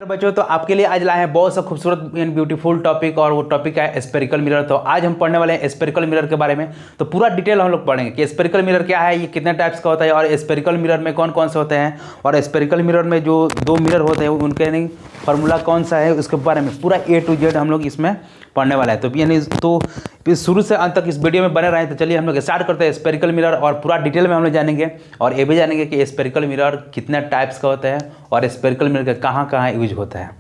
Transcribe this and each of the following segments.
बच्चों, तो आपके लिए आज लाए हैं बहुत सा खूबसूरत एंड ब्यूटीफुल टॉपिक, और वो टॉपिक है स्पेरिकल मिरर। तो आज हम पढ़ने वाले हैं स्पेरिकल मिरर के बारे में। तो पूरा डिटेल हम लोग पढ़ेंगे कि स्पेरिकल मिरर क्या है, ये कितने टाइप्स का होता है, और स्पेरिकल मिरर में कौन कौन से होते हैं, और स्पेरिकल मिरर में जो दो मिरर होते हैं उनके नहीं फार्मूला कौन सा है, उसके बारे में पूरा A to Z हम लोग इसमें पढ़ने वाला है। तो यानी शुरू से अंत तक इस वीडियो में बने रहें। तो चलिए हम लोग स्टार्ट करते हैं स्पेरिकल मिरर, और पूरा डिटेल में हम लोग जानेंगे, और ये भी जानेंगे कि स्पेरिकल मिरर कितने टाइप्स का होता है और स्पेरिकल मिरर का कहाँ कहाँ यूज होता है।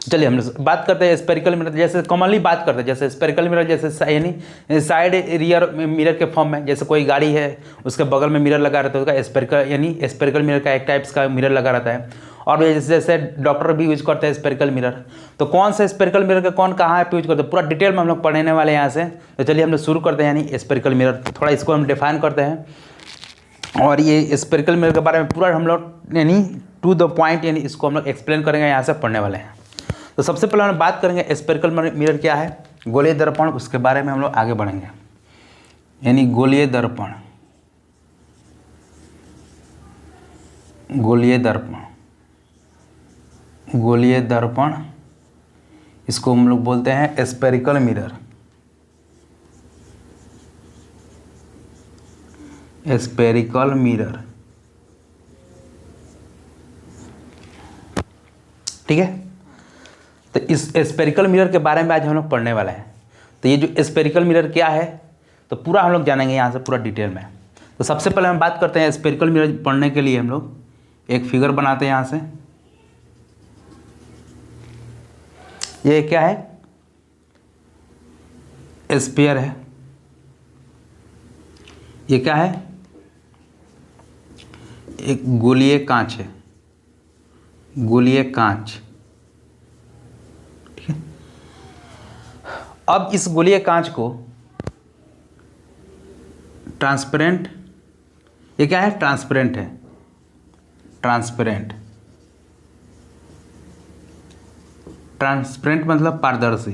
चलिए हम बात करते हैं स्पेरिकल मिरर। जैसे कॉमनली बात करते हैं जैसे स्पेरिकल मिरर, जैसे यानी साइड रियर मिरर के फॉर्म में, जैसे कोई गाड़ी है उसके बगल में मिरर लगा रहता है, उसका स्पेरिकल यानी स्पेरिकल मिरर का एक टाइप्स का मिरर लगा रहता है। और जैसे डॉक्टर भी यूज करते हैं स्पेरिकल मिरर। तो कौन सा स्पेरिकल मिरर का कौन कहाँ पे यूज करते हैं, पूरा डिटेल में हम लोग पढ़ने वाले हैं यहाँ से। तो चलिए हम लोग शुरू करते हैं यानी स्पेरिकल मिरर। थोड़ा इसको हम डिफाइन करते हैं, और ये स्पेरिकल मिरर के बारे में पूरा हम लोग यानी टू द पॉइंट यानी इसको हम लोग एक्सप्लेन करेंगे, यहाँ से पढ़ने वाले हैं। तो सबसे पहले हम बात करेंगे स्पेरिकल मिरर क्या है, गोलीय दर्पण, उसके बारे में हम लोग आगे बढ़ेंगे। यानी गोलीय दर्पण, गोलीय दर्पण, गोलीय दर्पण, इसको हम लोग बोलते हैं स्पेरिकल मिरर। स्पेरिकल मिरर, ठीक है। तो इस स्पेरिकल मिरर के बारे में आज हम लोग पढ़ने वाले हैं। तो ये जो स्पेरिकल मिरर क्या है, तो पूरा हम लोग जानेंगे यहाँ से पूरा डिटेल में। तो सबसे पहले हम बात करते हैं स्पेरिकल मिरर पढ़ने के लिए हम लोग एक फिगर बनाते हैं यहाँ से। ये क्या है, स्फीयर है। ये क्या है, एक गोलीय कांच है, गोलीय कांच। ठीक है। अब इस गोलीय कांच को ट्रांसपेरेंट, ये क्या है, ट्रांसपेरेंट है, ट्रांसपेरेंट। ट्रांसपेरेंट मतलब पारदर्शी,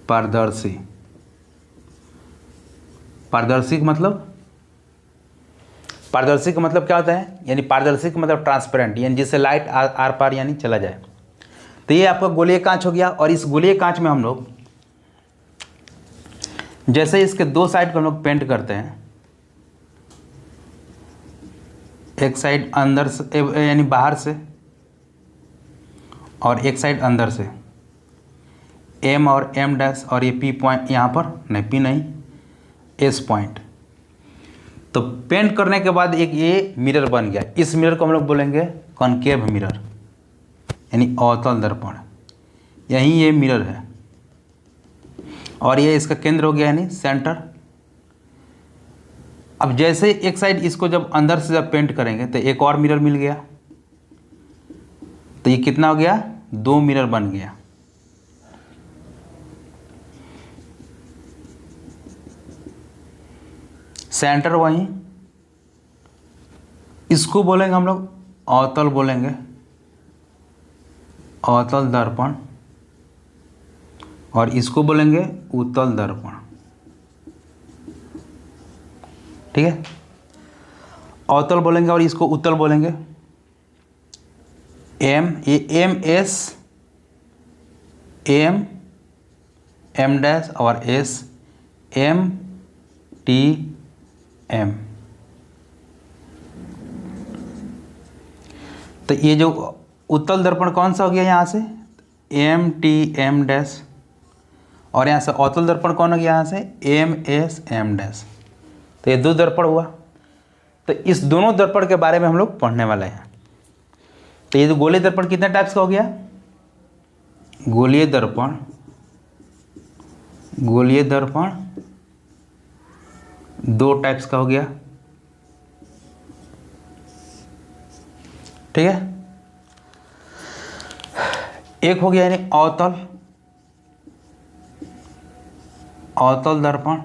पारदर्शी, पारदर्शी का मतलब, पारदर्शी का मतलब क्या होता है, यानी पारदर्शी का मतलब ट्रांसपेरेंट, यानी जिससे लाइट आर पार यानी चला जाए। तो ये आपका गोलीय कांच हो गया। और इस गोलीय कांच में हम लोग जैसे इसके दो साइड को हम लोग पेंट करते हैं, एक साइड अंदर से यानी बाहर से, और एक साइड अंदर से, एम और एम डैश, और ये पी पॉइंट यहाँ पर नहीं, पी नहीं, एस पॉइंट। तो पेंट करने के बाद एक ये मिरर बन गया। इस मिरर को हम लोग बोलेंगे कॉनकेव मिरर, यानी अवतल दर्पण। यही ये मिरर है, और ये इसका केंद्र हो गया यानी सेंटर। अब जैसे एक साइड इसको जब अंदर से जब पेंट करेंगे तो एक और मिरर मिल गया। तो ये कितना हो गया, दो मिरर बन गया। सेंटर वहीं, इसको बोलेंगे हम लोग अवतल, बोलेंगे अवतल दर्पण, और इसको बोलेंगे उत्तल दर्पण। ठीक है, अवतल बोलेंगे और इसको उत्तल बोलेंगे। एम, ये M S, M M dash, और एस एम टी एम। तो ये जो उत्तल दर्पण कौन सा हो गया यहाँ से, एम टी एम डैश, और यहाँ से अवतल दर्पण कौन हो गया यहाँ से, एम एस एम डैश। तो ये दो दर्पण हुआ। तो इस दोनों दर्पण के बारे में हम लोग पढ़ने वाले हैं। तो ये जो गोलीय दर्पण कितने टाइप्स का हो गया, गोलीय दर्पण, गोलीय दर्पण दो टाइप्स का हो गया। ठीक है, एक हो गया यानी अवतल, अवतल दर्पण,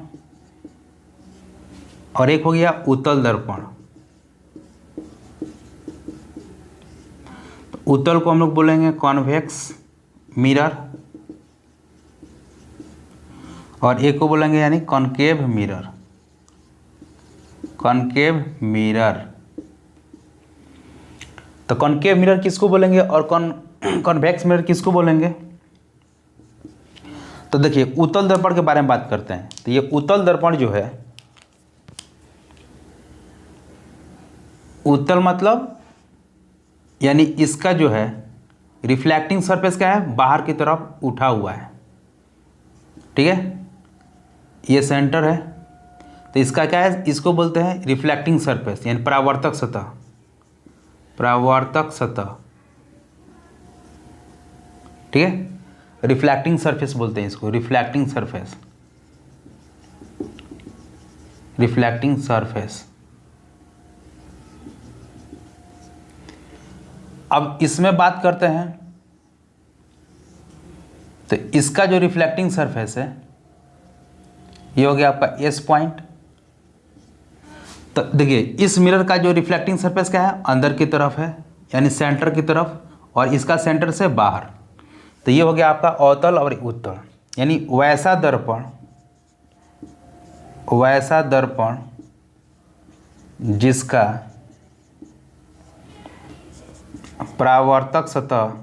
और एक हो गया उत्तल दर्पण। उत्तल को हम लोग बोलेंगे कॉन्वेक्स मिरर, और एक को बोलेंगे यानी कॉनकेव मिरर, कॉनकेव मिरर। तो कॉनकेव मिरर किसको बोलेंगे और कॉन्वेक्स मिरर किसको बोलेंगे? तो देखिए उत्तल दर्पण के बारे में बात करते हैं। तो ये उत्तल दर्पण जो है, उत्तल मतलब यानी इसका जो है रिफ्लेक्टिंग सरफेस क्या है, बाहर की तरफ उठा हुआ है, ठीक है। ये सेंटर है, तो इसका क्या है, इसको बोलते हैं रिफ्लेक्टिंग सरफेस यानी परावर्तक सतह, परावर्तक सतह, ठीक है। रिफ्लेक्टिंग सरफेस बोलते हैं इसको, रिफ्लेक्टिंग सरफेस, रिफ्लेक्टिंग सरफेस। अब इसमें बात करते हैं, तो इसका जो रिफ्लेक्टिंग सरफेस है ये हो गया आपका एस पॉइंट। तो देखिए इस मिरर का जो रिफ्लेक्टिंग सरफेस क्या है, अंदर की तरफ है यानी सेंटर की तरफ, और इसका सेंटर से बाहर। तो ये हो गया आपका अवतल और उत्तल, यानी वैसा दर्पण, वैसा दर्पण जिसका परावर्तक सतह,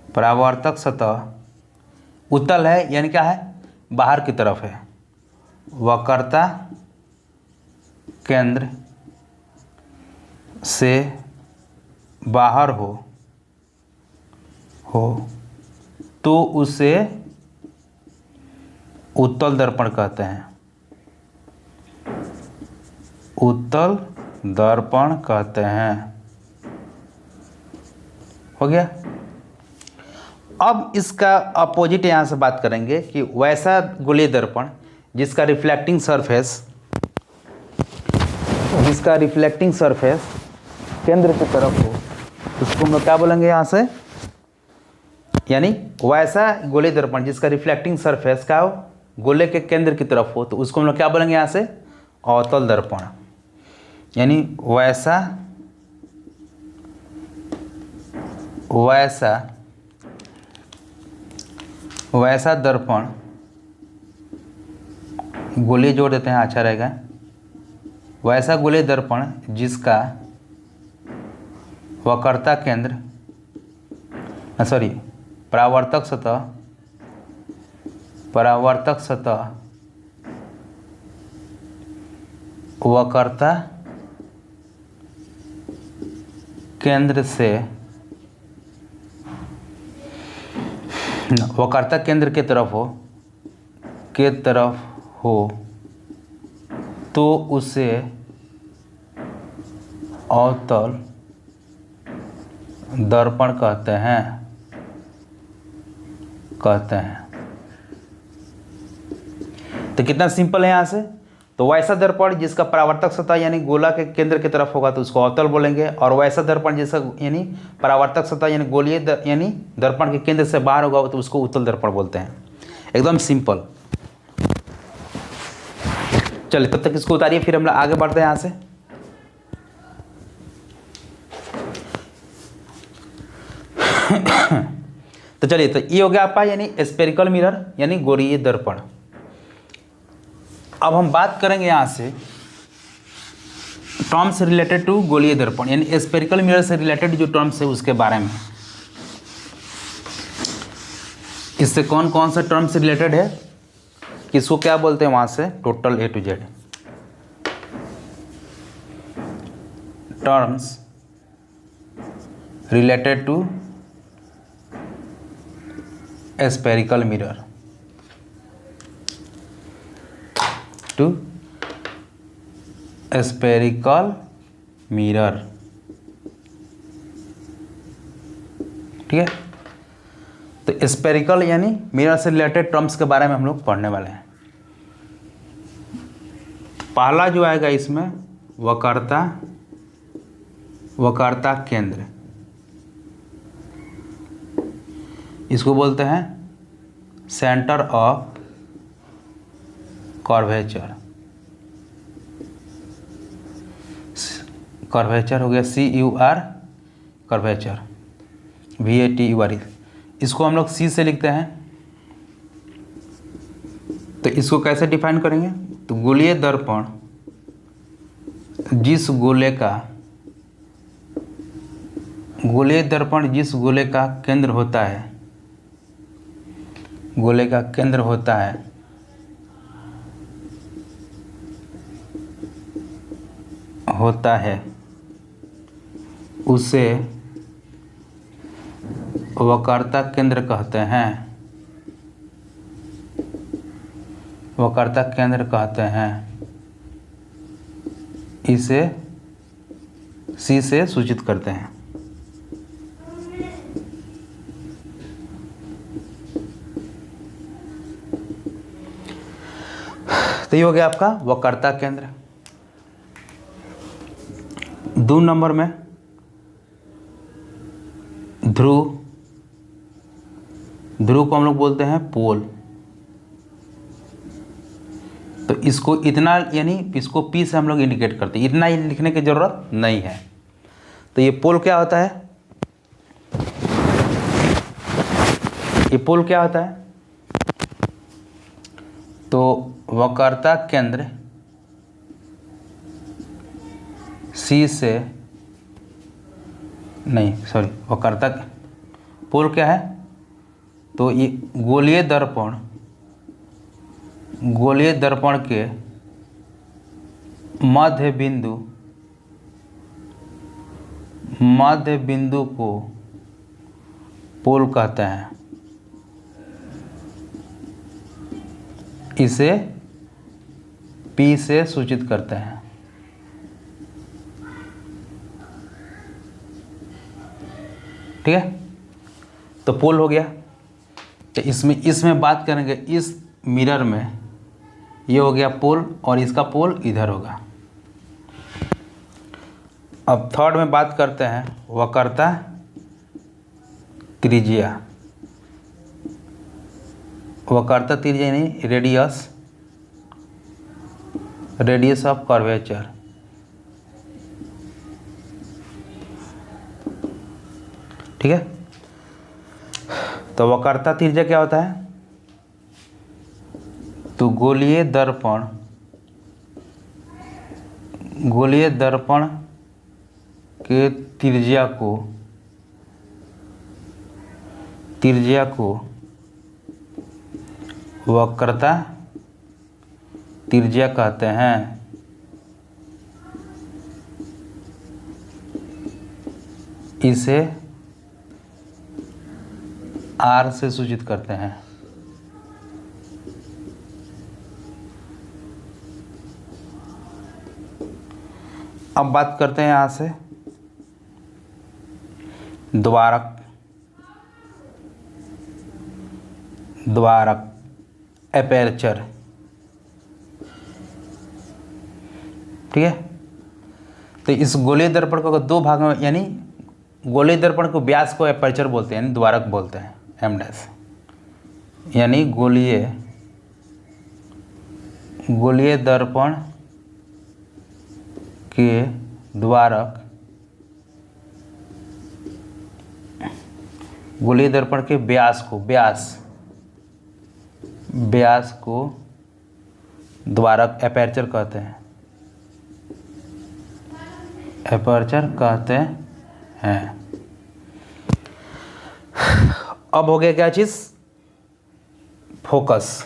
परावर्तक सतह उत्तल है यानी क्या है, बाहर की तरफ है, वक्रता केंद्र से बाहर हो तो उसे उत्तल दर्पण कहते हैं, उत्तल दर्पण कहते हैं। हो गया। अब इसका अपोजिट यहाँ से बात करेंगे कि वैसा गोलीय दर्पण जिसका रिफ्लेक्टिंग सरफेस, जिसका रिफ्लेक्टिंग सरफेस केंद्र की तरफ हो, उसको हम लोग क्या बोलेंगे यहाँ से, यानी वैसा गोलीय दर्पण जिसका रिफ्लेक्टिंग सरफेस का हो गोले के केंद्र की तरफ हो, तो उसको हम लोग क्या बोलेंगे यहाँ से, अवतल दर्पण। यानी वैसा वैसा दर्पण, गोलीय जोड़ देते हैं अच्छा रहेगा, वैसा गोलीय दर्पण जिसका वक्रता केंद्र, सॉरी परावर्तक सतह, परावर्तक सतह वक्रता केंद्र से, वक्रता केंद्र के तरफ हो तो उसे अवतल दर्पण कहते हैं। तो कितना सिंपल है यहाँ से। तो वैसा दर्पण जिसका परावर्तक सतह यानी गोला के केंद्र की तरफ होगा तो उसको अवतल बोलेंगे, और वैसा दर्पण जिसका यानी परावर्तक सतह यानी गोलीय यानी दर्पण के केंद्र से बाहर होगा तो उसको उत्तल दर्पण बोलते हैं। एकदम सिंपल। चलिए तब तक इसको उतारिए, फिर हम लोग आगे बढ़ते हैं यहाँ से। तो चलिए, तो ये हो गया आपका यानी स्पेरिकल मिरर यानी गोलीय दर्पण। अब हम बात करेंगे यहाँ से टर्म्स रिलेटेड टू गोलीय दर्पण यानी स्पेरिकल मिरर से रिलेटेड जो टर्म्स है उसके बारे में। इससे कौन कौन सा टर्म्स रिलेटेड है, किसको क्या बोलते हैं, वहाँ से total A to Z terms related to spherical mirror, to spherical mirror, ठीक है। तो स्पेरिकल यानी मिरर से रिलेटेड टर्म्स के बारे में हम लोग पढ़ने वाले हैं। पहला जो आएगा इसमें वक्रता केंद्र, इसको बोलते हैं सेंटर ऑफ कर्वेचर। कर्वेचर हो गया CUR, कर्वेचर VATUR। इसको हम लोग C से लिखते हैं। तो इसको कैसे डिफाइन करेंगे, तो गोलीय दर्पण जिस गोले का गोलीय दर्पण जिस गोले का केंद्र होता है, गोले का केंद्र होता है उसे वक्रता केंद्र कहते हैं, वक्रता केंद्र कहते हैं। इसे सी से सूचित करते हैं। तो ये हो गया आपका वक्रता केंद्र। 2 नंबर में ध्रुव, ध्रुव को हम लोग बोलते हैं पोल। तो इसको इतना, यानी इसको पी से हम लोग इंडिकेट करते हैं, इतना ही लिखने की जरूरत नहीं है। तो ये पोल क्या होता है, ये पोल क्या होता है, तो वक्रता केंद्र सी से, नहीं सॉरी, वक्रता पोल क्या है, तो ये गोलीय दर्पण, गोलीय दर्पण के मध्य बिंदु को पोल कहते हैं। इसे P से सूचित करते हैं। ठीक है, तो पोल हो गया। तो इसमें बात करेंगे, इस मिरर में ये हो गया पोल और इसका पोल इधर होगा। अब थर्ड में बात करते हैं वक्रता त्रिज्या, वक्रता त्रिज्या यानी रेडियस ऑफ कर्वेचर। ठीक है, तो वक्रता त्रिज्या क्या होता है, तो गोलीय दर्पण के त्रिज्या को वक्रता त्रिज्या कहते हैं। इसे R से सूचित करते हैं। अब बात करते हैं यहाँ से द्वारक एपर्चर। ठीक है, तो इस गोलीय दर्पण को 2 भाग में, यानी गोलीय दर्पण को व्यास को एपर्चर बोलते हैं, यानी द्वारक बोलते हैं, एम डैश, यानी गोलीय दर्पण के द्वारक, गोलीय दर्पण के व्यास को द्वारक एपर्चर कहते हैं, एपर्चर कहते हैं। अब हो गया क्या चीज, फोकस,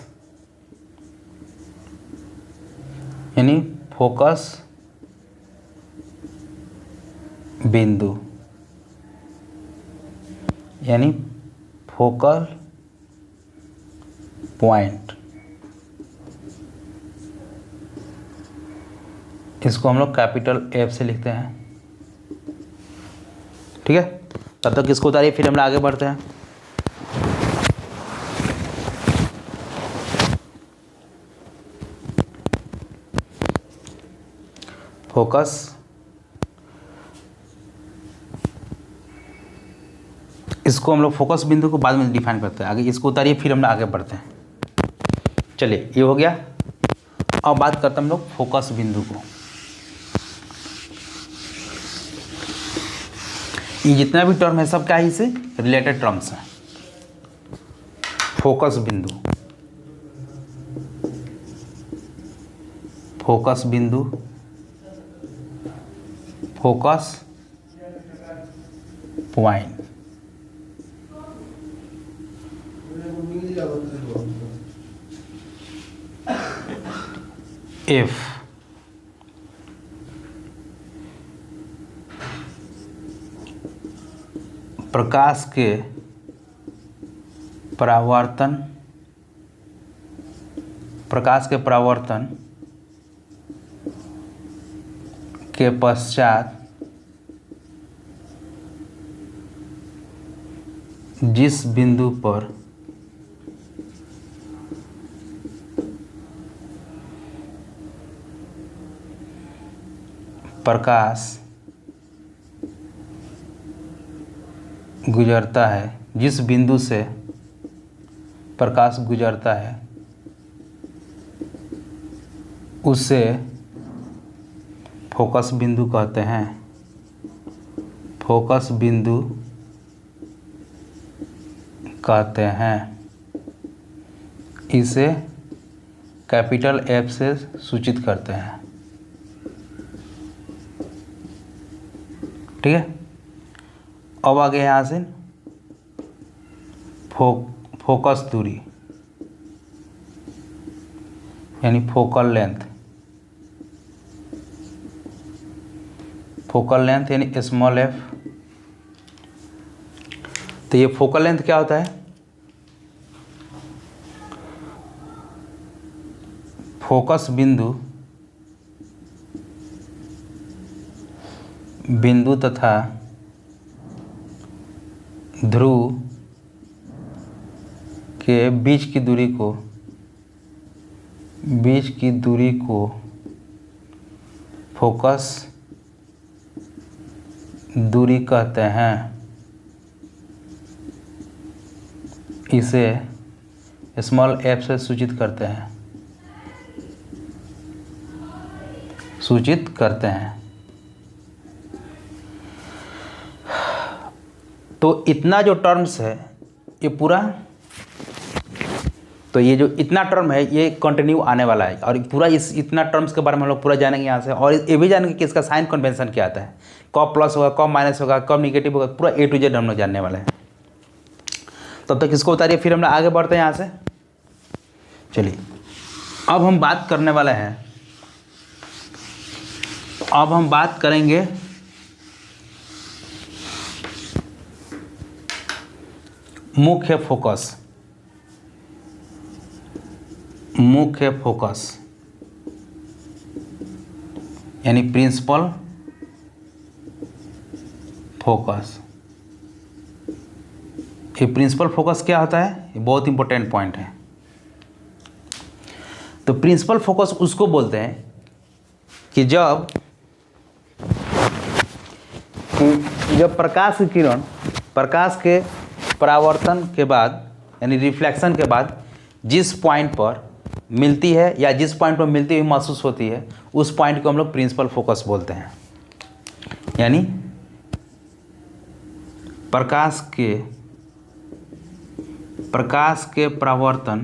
यानी फोकस बिंदु, यानी फोकल पॉइंट। इसको हम लोग कैपिटल F से लिखते हैं। ठीक है, तब तक इसको उतारिए, फिर हम लोग आगे बढ़ते हैं। फोकस, इसको हम लोग फोकस बिंदु को बाद में डिफाइन करते हैं, आगे इसको उतारिए, फिर हम लोग आगे बढ़ते हैं। चलिए, ये हो गया। अब बात करते हैं हम लोग फोकस बिंदु को। ये जितना भी टर्म है सब क्या है, इससे रिलेटेड टर्म्स हैं। फोकस बिंदु, फोकस बिंदु, फोकस पॉइंट। F प्रकाश के परावर्तन के पश्चात जिस बिंदु पर प्रकाश गुजरता है, जिस बिंदु से प्रकाश गुजरता है उसे फोकस बिंदु कहते हैं। फोकस बिंदु कहते हैं। इसे कैपिटल F से सूचित करते हैं। ठीक है। अब आगे यहाँ से फोकस दूरी यानी फोकल लेंथ यानी स्मॉल f। तो ये फोकल लेंथ क्या होता है? फोकस बिंदु तथा ध्रुव के बीच की दूरी को फोकस दूरी कहते हैं। इसे स्मॉल f से सूचित करते हैं। तो इतना जो टर्म्स है ये पूरा, तो ये जो इतना टर्म है ये कंटिन्यू आने वाला है और पूरा इतना टर्म्स के बारे में हम लोग पूरा जानेंगे यहाँ से। और ये भी जानेंगे कि इसका साइन कन्वेंशन क्या आता है, कब प्लस होगा, कब माइनस होगा, कब निगेटिव होगा, पूरा A to Z हम लोग जानने वाले हैं। तब तक इसको उतारिए, फिर हम लोग आगे बढ़ते हैं यहाँ से। चलिए अब हम बात करने वाले हैं, अब हम बात करेंगे मुख्य फोकस यानी प्रिंसिपल फोकस। ये प्रिंसिपल फोकस क्या होता है? ये बहुत इंपॉर्टेंट पॉइंट है। तो प्रिंसिपल फोकस उसको बोलते हैं कि जब प्रकाश की किरण प्रकाश के परावर्तन के बाद यानी रिफ्लेक्शन के बाद जिस पॉइंट पर मिलती है या जिस पॉइंट पर मिलती हुई महसूस होती है उस पॉइंट को हम लोग प्रिंसिपल फोकस बोलते हैं। यानी प्रकाश के परावर्तन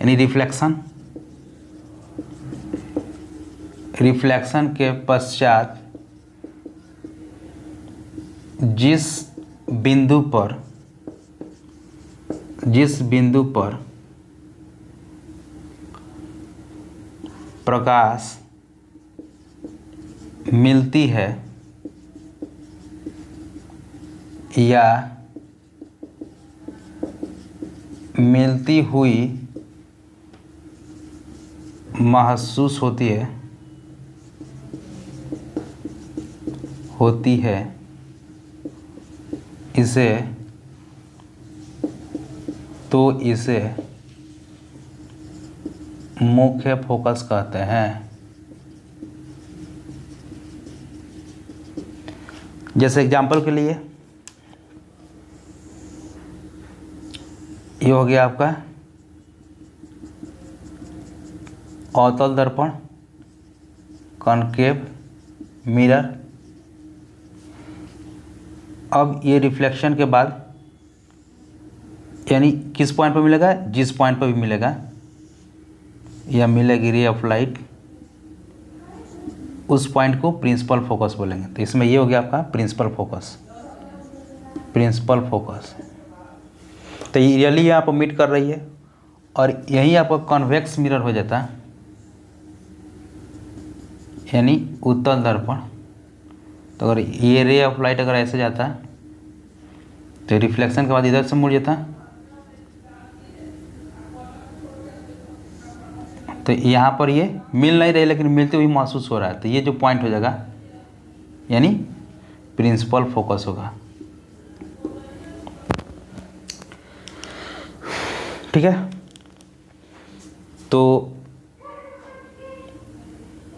यानी रिफ्लेक्शन के पश्चात जिस बिंदु पर प्रकाश मिलती है या मिलती हुई महसूस होती है इसे मुख्य फोकस कहते हैं। जैसे एग्जाम्पल के लिए ये हो गया आपका अवतल दर्पण, कॉनकेव मिरर। अब ये रिफ्लेक्शन के बाद यानी किस पॉइंट पर मिलेगा? जिस पॉइंट पर भी मिलेगा या मिलेगी रे ऑफ लाइट, उस पॉइंट को प्रिंसिपल फोकस बोलेंगे। तो इसमें ये हो गया आपका प्रिंसिपल फोकस। Principal focus. तो ये रियली यहाँ पर मीट कर रही है और यही आपका कॉन्वेक्स मिरर हो जाता है, यानी उत्तल दर्पण। तो अगर ये रे ऑफ लाइट अगर ऐसे जाता है तो रिफ्लेक्शन के बाद इधर से मुड़ जाता है, तो यहाँ पर ये मिल नहीं रही लेकिन मिलते हुए महसूस हो रहा है, तो ये जो पॉइंट हो जाएगा यानी प्रिंसिपल फोकस होगा। ठीक है, तो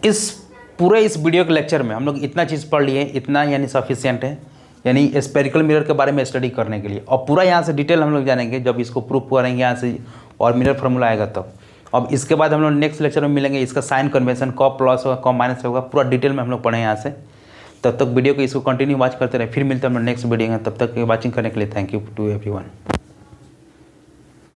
इस वीडियो के लेक्चर में हम लोग इतना चीज़ पढ़ लिए, इतना यानी सफिशिएंट है, यानी स्पेरिकल मिरर के बारे में स्टडी करने के लिए। और पूरा यहाँ से डिटेल हम लोग जानेंगे जब इसको प्रूफ करेंगे यहाँ से और मिरर फार्मूला आएगा तब। अब इसके बाद हम लोग नेक्स्ट लेक्चर में मिलेंगे, इसका साइन कन्वेंशन कब प्लस होगा कब माइनस होगा पूरा डिटेल में हम लोग पढ़ें यहाँ से। तब तक वीडियो को इसको कंटिन्यू वॉच करते रहे, फिर मिलते हैं हम लोग नेक्स्ट वीडियो में। तब तक वॉचिंग करने के लिए थैंक यू टू एवरीवन।